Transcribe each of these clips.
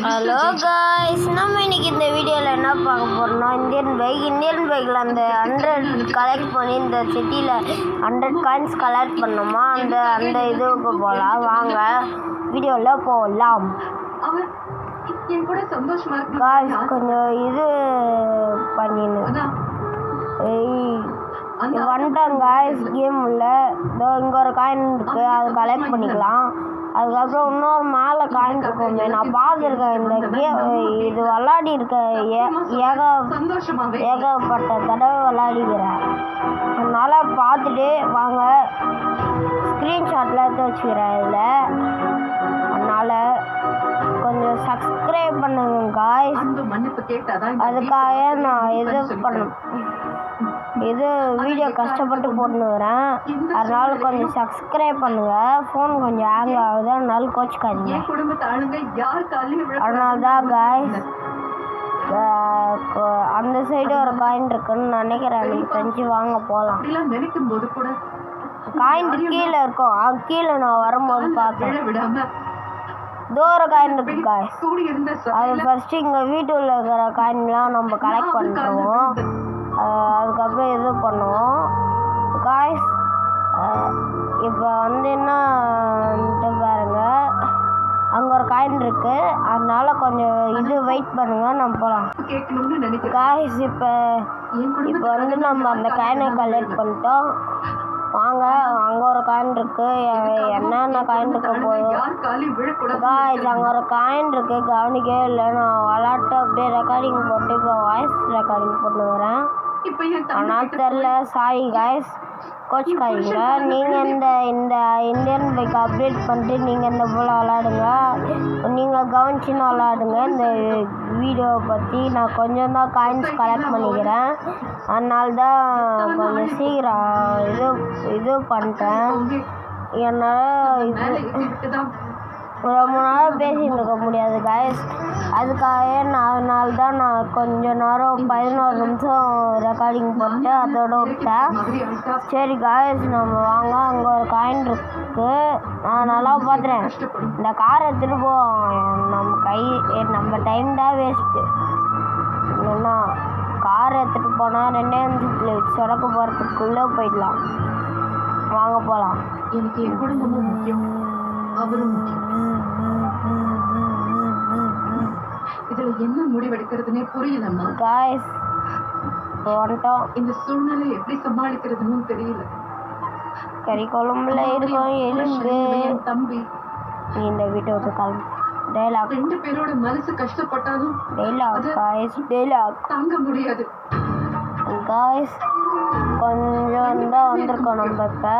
Hello guys, நம்ம இன்னைக்கு இந்த வீடியோவில் என்ன பார்க்க போகிறோம்னா இந்தியன் பைக்கில் அந்த 100 கலெக்ட் பண்ணி இந்த சிட்டியில் 100 காயின்ஸ் கலெக்ட் பண்ணோமா அந்த இதுக்கு போகலாம். வாங்க வீடியோவில் போகலாம். காய்ஸ் கொஞ்சம் இது பண்ணின்னு வந்துட்டோம் காய்ஸ். கேமில் இதோ இங்கே ஒரு காயின் இருக்குது, அது கலெக்ட் பண்ணிக்கலாம். அதுக்கப்புறம் இன்னொரு மேலே காயின் இருக்கும். நான் பார்த்துருக்கேன் இந்த கேம், இது விளாடி இருக்கேன், ஏகப்பட்ட தடவை விளாடிக்கிறேன். அதனால் பார்த்துட்டு வாங்க, ஸ்க்ரீன்ஷாட்டில் எடுத்து வச்சுக்கிறேன் இதில். அதனால் கொஞ்சம் சப்ஸ்கிரைப் பண்ணுங்க காய்ஸ். அதுக்காக நான் இது வீடியோ கஷ்டப்பட்டு போட்டுனுக்கிறேன். அதனால கொஞ்சம் சப்ஸ்கிரைப் பண்ணுங்கள். ஃபோன் கொஞ்சம் ஹேங் ஆகுது, அதனால கோச்சிக்காதீங்க. அதனால தான் காய்ஸ் அந்த சைடு ஒரு காயின் இருக்குன்னு நினைக்கிறேன். எனக்கு தெரிஞ்சு வாங்க போகலாம். காயின் கீழே இருக்கும், கீழே நான் வரும்போது பார்த்தேன். ஒரு காயின் இருக்கு காய்ஸ். அது ஃபர்ஸ்ட் இங்கே வீட்டுள்ள இருக்கிற காயின்லாம் நம்ம கலெக்ட் பண்ணுறோம். அதுக்கப்புறம் இது பண்ணுவோம் காய்ஸ். இப்போ என்னன்ட்டு பாருங்க, அங்கே ஒரு காயின் இருக்கு, அதனால கொஞ்சம் இது வெயிட் பண்ணுங்க, நம்ம போகலாம் காய்ஸ். இப்போ நம்ம அந்த காயினை கலெக்ட் பண்ணிட்டோம். வாங்க, அங்கே ஒரு காயின் இருக்கு. என்னென்ன காயின் இருக்க போதும் காய்ஸ், அங்கே ஒரு காயின் இருக்கு, கவனிக்கவே இல்லை. நான் விளாட்டு அப்படியே ரெக்கார்டிங் போட்டு இப்போ வாய்ஸ் ரெக்கார்டிங் போட்டுக்கிறேன். ஆனால் தெரில, சாரி காய்ஸ், கோச்சிக்காதீங்க. நீங்கள் இந்த இந்தியன் பைக் அப்டேட் பண்ணிட்டு நீங்கள் இந்த போல் விளாடுங்க. நீங்கள் கவனிச்சுன்னு விளாடுங்க. இந்த வீடியோவை பற்றி நான் கொஞ்சம் தான் காயின்ஸ் கலெக்ட் பண்ணிக்கிறேன். அதனால தான் கொஞ்சம் சீக்கிரம் இது பண்ணிட்டேன். என்னால் ரொம்ப நேரம் பேசிகிட்டு இருக்க முடியாது காய்ஸ். அதுக்காக அதனால தான் நான் கொஞ்சம் நேரம் 11 நிமிஷம் ரெக்கார்டிங் போட்டு அதோட விட்டேன். சரி காய்ஸ், நம்ம வாங்க. அங்கே ஒரு காயின் இருக்குது, நான் நல்லா பார்த்துறேன். இந்த காரை எடுத்துகிட்டு போவோம். நம்ம டைம் தான் வேஸ்ட்டு. இல்லைன்னா காரை எடுத்துகிட்டு போனால் 2 நிமிஷத்தில் சொடக்க போகிறதுக்குள்ளே போயிடலாம். வாங்க போகலாம். எனக்கு என் குடும்பமும் முக்கியம், அவரும் இதுல என்ன முடிவெடுக்கிறதுனே புரியலம்மா. காய்ஸ் வந்துட்டோம். இந்த சூழ்நிலை எப்படி சமாளிக்கிறதுன்னு தெரியல. கறி குழம்புல இருக்கும் எலும்பு. தம்பி இந்த வீட்டை விட்டு கிளம்பு. டைலாக். 2 பேரோட மனசு கஷ்டப்பட்டாலும் டைலாக் காய்ஸ், டைலாக் தாங்க முடியாது. காய்ஸ் கொஞ்சம் தான் வந்திருக்கோம் நம்ம இப்போ,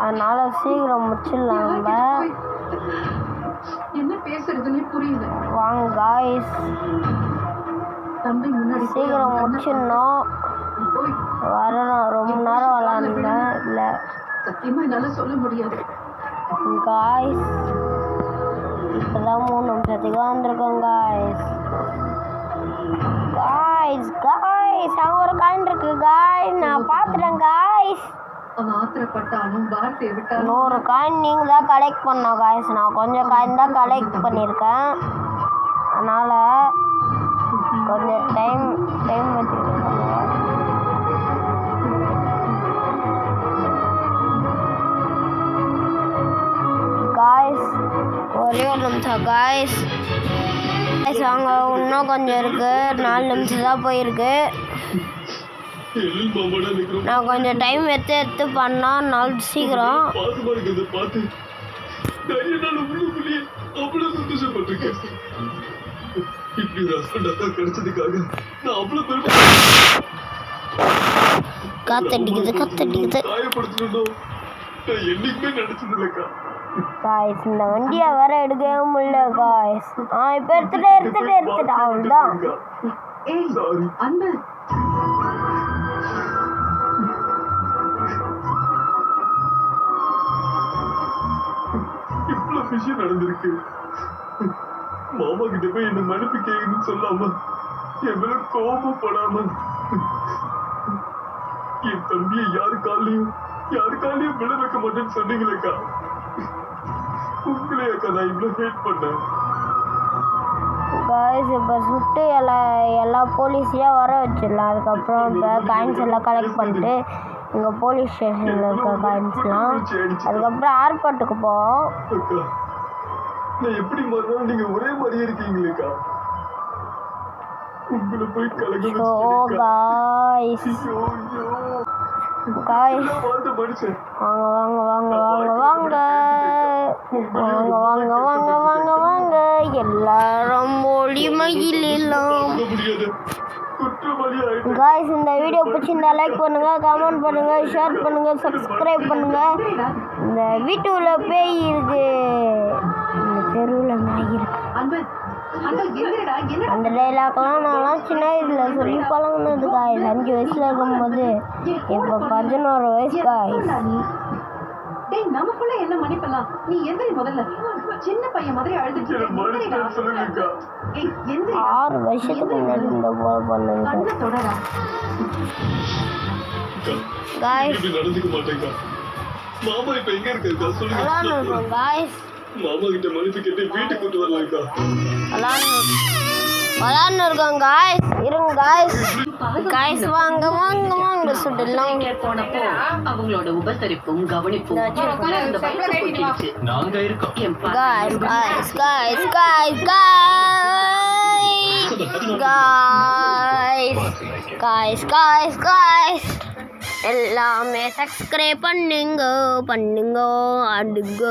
அதனால சீக்கிரம் முடிச்சிடலாம். நம்ம என்ன பேசுறதுன்னே புரியல. வாங்க காய்ஸ், தம்பி முன்னாடி சீக்கிரம் முடிச்சிடணும். வரணும், ரொம்ப நேரம் விளாண்டுனேன். இல்லை சத்தியமா என்னால சொல்ல முடியாது காய்ஸ். இப்போதான் 3 நிமிஷத்துக்கு வந்திருக்கோம் காய்ஸ். அங்கே ஒரு காயின் இருக்கு காய்ஸ், நான் பார்த்துட்டேன் காய்ஸ். அவன் ஆத்திரப்பட்டாலும் வார்த்தை விட்டாலும் 100 காயின் நீங்கள் தான் கலெக்ட் பண்ணோம் காய்ஸ். நான் கொஞ்சம் காயின் தான் கலெக்ட் பண்ணியிருக்கேன். அதனால் கொஞ்சம் டைம் வச்சுருக்கேன் காய்ஸ். ஒரே ஒரு நிமிஷம் காய்ஸ். அங்கே இன்னும் கொஞ்சம் இருக்குது, 4 நிமிஷம் தான் போயிருக்கு. நான் கொஞ்சம் டைம் எடுத்து பண்ணால் நாள் சீக்கிரம். காத்தடிக்குது காய்ஸ். இந்த வண்டியை வேற எடுக்கவே முடியல காய்ஸ். இப்போ எடுத்துட்டு அவ்வளோதான். இவ்வளவு விஷயம் நடந்திருக்கு. மாமா கிட்ட போய் என்ன மன்னிப்பு கேட்கணும்னு சொல்லாம, என் மேல கோபப்படாம, என் தம்பியை யாரு காலையும் விழ வைக்க மாட்டேன்னு சொன்னீங்களேக்கா. உங்களே அக்கா நான் இவ்வளவு ஹேட் பண்ணேன். இப்போ சுட்டு எல்லா போலீஸையும் வர வச்சிடலாம். அதுக்கப்புறம் இப்போ காயின்ஸ் எல்லாம் கலெக்ட் பண்ணிட்டு இங்கே போலீஸ் ஸ்டேஷனில் இருக்க காயின்ஸ்லாம் அதுக்கப்புறம் ஏர்போர்ட்டுக்கு போவோம். அக்கா நான் எப்படி மாறினாலும் நீங்க ஒரே மாதிரியே இருக்கீங்களேக்கா. உங்களை போய் கலங்க ஸோ காய்ஸ் காய்ஸ் வாழ்ந்த மனுஷன் வாங்க வாங்க வாங்க வாங்க வாங்க வாங்க வாங்க வாங்க வாங்க எல்லாரும் ஒளி மகிழலாம். முடியாது குற்றவாளி ஆயிட்டு காய்ஸ் இந்த வீடியோ பிடிச்சிருந்தா லைக் பண்ணுங்க, கமெண்ட் பண்ணுங்க, ஷேர் பண்ணுங்க, சப்ஸ்கிரைப் பண்ணுங்க. இந்த வீட்டுல பேய் இருக்கு, இந்த தெருவில் நாய் இருக்கு. அந்த டைலாக்லாம் நான்லாம் சின்ன வயசுல சொல்லி பழகுனது காய்ஸ். 5 வயசுல இருக்கும்போது இப்போ 11 வயசு காய்ஸ். டேய் நமக்குள்ள என்ன மன்னிப்பலாம். நீ எந்திரி முதல்ல. சின்ன பையன் மாதிரி அழுதுட்டு மனுஷன் சொல்லுங்கக்கா. ஏய் எந்திரி. 6 வருஷத்துக்கு முன்னாடி இந்த போல பண்ணது கண்ணை தொடடா. காய்ஸ். இப்படி நடந்துக்க மாட்டேங்கா. மாமா இப்ப எங்க இருக்காருக்கா சொல்லுங்க. விளாண்டுருக்கோம் காய்ஸ். மாமா கிட்ட மன்னிப்பு கேட்டு வீட்டுக்கு கூட்டு வரலாம்க்கா. விளாண்டு இருக்கோம் காய்ஸ். இருங்க காய்ஸ். காய்ஸ் வாங்க வாங்க வாங்க சுடலாம். போனப்போ அவங்களோட உபசரிப்பும் கவனிப்பும் இந்த வயசு போயிடுச்சு. நாங்க இருக்கோம். Guys guys guys guys guys guys guys guys எல்லாமே சப்ஸ்கிரைப் பண்ணுங்க பண்ணுங்க அடுங்க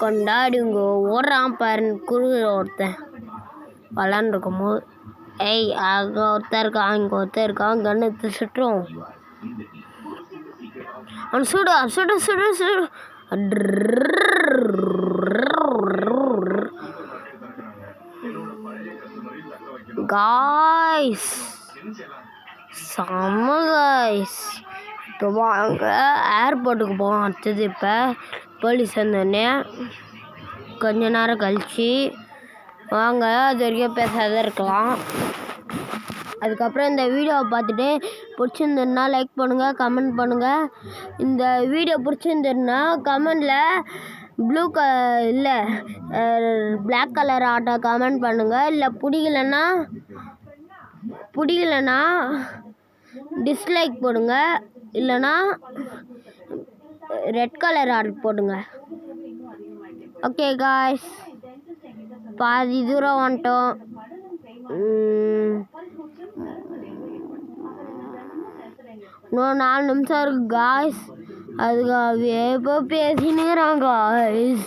கொண்டாடுங்க. ஓடுறான் பாரு குரு ஒருத்தன் விளாண்டுருக்கும் போது. ஏய் அங்கே ஒருத்தர் இருக்கான், இங்கே ஒருத்தர் இருக்கான், கன்று எடுத்து சுட்டுரும். அவன் சுடு சுடு சுடு சுடு. காய்ஸ் செம்ம காய்ஸ். இப்போ வாங்க ஏர்போர்ட்டுக்கு போவோம். அடுத்தது இப்போ போலீஸ் வந்தோடனே கொஞ்ச நேரம் கழிச்சு வாங்க, அது வரைக்கும் பேசாத இருக்கலாம். அதுக்கப்புறம் இந்த வீடியோவை பார்த்துட்டு பிடிச்சிருந்ததுன்னா லைக் பண்ணுங்கள், கமெண்ட் பண்ணுங்கள். இந்த வீடியோ பிடிச்சிருந்ததுன்னா கமெண்டில் ப்ளூ இல்லை பிளாக் கலர் ஆட்டோ கமெண்ட் பண்ணுங்கள். இல்லை பிடிக்கலன்னா டிஸ்லைக் போடுங்க. இல்லைன்னா ரெட் கலர் ஆர்ட் போடுங்க. ஓகே காய்ஸ், பாதி தூரம் வந்துட்டோம். இன்னும் 4 நிமிஷம் இருக்கு காய்ஸ். அதுக்காகவே இப்போ பேசினுங்கிறான் காய்ஸ்.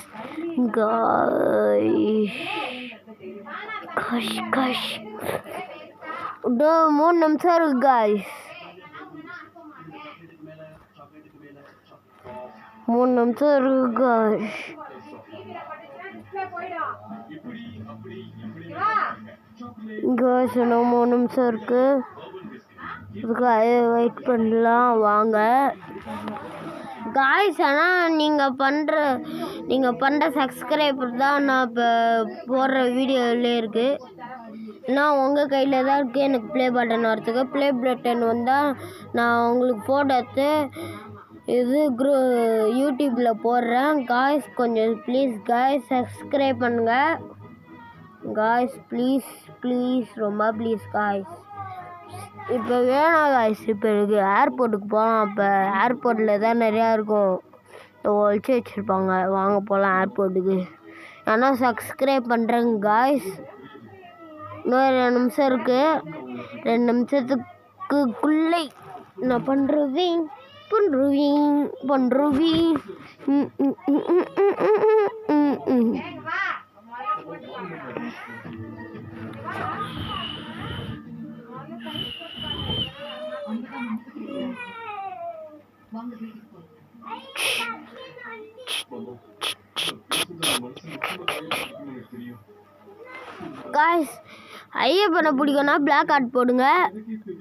காய்ஸ் காஷ் 3 நிமிஷம் இருக்கு காய்ஸ். 3 நிமிஷம் இருக்கு காய்ஸ். காய்ஸ் இன்னும் 3 நிமிஷம் இருக்கு. அதுக்காக வெயிட் பண்ணலாம் வாங்க காய்ஸ். ஆனால் நீங்கள் பண்ணுற சப்ஸ்கிரைபர் தான் நான் இப்போ போடுற வீடியோவிலே இருக்குது. நான் உங்கள் கையில் தான் இருக்குது எனக்கு ப்ளே பட்டன் வரத்துக்கு. ப்ளே பட்டன் வந்தால் நான் உங்களுக்கு ஃபோட்டோ எடுத்து யூடியூப்பில் போடுறேன் காய்ஸ். கொஞ்சம் ப்ளீஸ் காய்ஸ் சப்ஸ்கிரைப் பண்ணுங்கள் காய்ஸ். ப்ளீஸ் ரொம்ப ப்ளீஸ் காய்ஸ். இப்போ வேணாம் காய்ஸ். இப்போ எனக்கு ஏர்போர்ட்டுக்கு போகலாம். இப்போ ஏர்போர்ட்டில் தான் நிறையா இருக்கும், ஒழிச்சு வச்சுருப்பாங்க. வாங்க போகலாம் ஏர்போர்ட்டுக்கு. ஆனால் சப்ஸ்கிரைப் பண்ணுறேங்க காய்ஸ். இன்னும் 2 நிமிஷம் இருக்குது. 2 நிமிஷத்துக்குள்ளே நான் பண்ணுறேன். காய்ஸ் ஐயப்பனை பிடிக்கும்னா பிளாக் ஆர்ட் போடுங்க,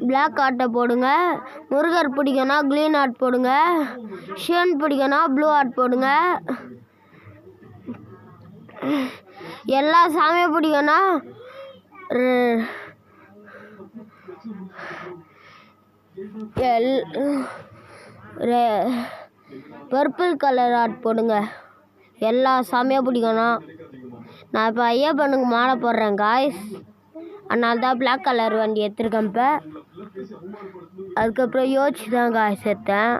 பிளாக் ஆர்ட்டை போடுங்க. முருகர் பிடிக்கும்னா க்ளீன் ஆர்ட் போடுங்க. சிவன் பிடிக்கும்னா ப்ளூ ஆர்ட் போடுங்க. எல்லா சாமியும் பிடிக்கும்னா பர்பிள் கலர் ஆர்ட் போடுங்க. எல்லா சாமியாக பிடிக்கும்னா நான் இப்போ ஐயப்பனுக்கு மாலை போடுறேன் காய்ஸ். அதனால தான் பிளாக் கலர் வண்டி எடுத்துருக்கேன் இப்போ. அதுக்கப்புறம் யோசிச்சு தான் காய்ஸ் எடுத்தேன்.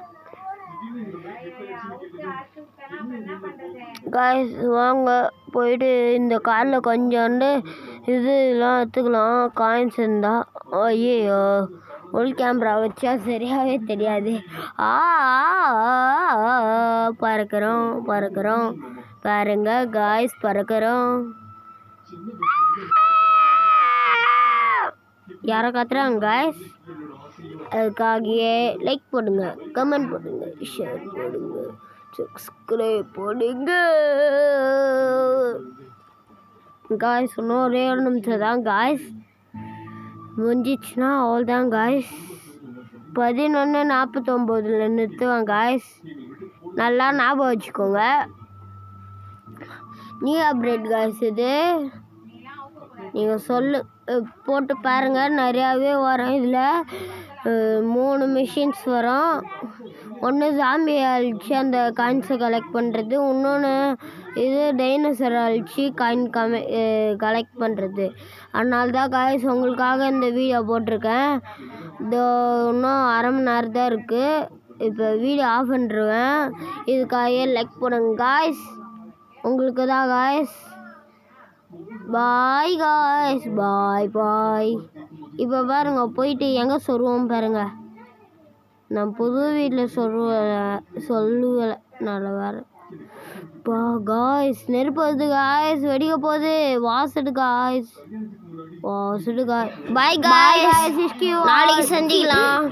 காய்ஸ் வாங்க போயிட்டு இந்த காரில் கொஞ்சோண்டு இதெல்லாம் எடுத்துக்கலாம் காயின்ஸ் இருந்தால். ஐயோ ஒல் கேமரா வச்சா சரியாகவே தெரியாது. பறக்கிறோம் பாருங்க காய்ஸ் பறக்கிறோம். யாரை கத்துறாங்க காய்ஸ்? அதுக்காகவே லைக் போடுங்க, கமெண்ட் போடுங்க, ஷேர் போடுங்க, சப்ஸ்கிரைப் போடுங்க காய்ஸ். இன்னும் ஒரே ஒரு நிமிஷம் தான் காய்ஸ், முடிஞ்சிச்சுன்னா அவ்வளோதான் காய்ஸ். 11:49 நிறுத்துவேன் காய்ஸ், நல்லா ஞாபகம் வச்சுக்கோங்க. நியூ அப்டேட் காய்ஸ் இது, நீங்கள் போட்டு பாருங்கள். நிறையாவே வரும் இதில். 3 மிஷின்ஸ் வரும். ஒன்று ஜாம்பி அழிச்சு அந்த காயின்ஸை கலெக்ட் பண்ணுறது, இன்னொன்று இது டைனோசர் அழிச்சு காயின் கலெக்ட் பண்ணுறது. அதனால தான் காய்ஸ் உங்களுக்காக இந்த வீடியோ போட்டிருக்கேன். இதோ இன்னும் அரை மணி நேரம் தான் இருக்குது. இப்போ வீடியோ ஆஃப் பண்ணிடுவேன். இதுக்காக லைக் போடுங்க காய்ஸ், உங்களுக்கு தான் காய்ஸ். பாய் காய்ஸ், பாய். இப்போ பாருங்க போயிட்டு எங்கே சொல்லுவோம் பாருங்க. நான் புது வீட்டில் சொல்லுவேன் நல்ல வேறு. காய்ஸ் நெருப்பு வருது காய்ஸ், வெடிக்க போகுது. வாசடு காய்ஸ். பாய் காய்ஸ், நாளைக்கு சந்திக்கலாம்.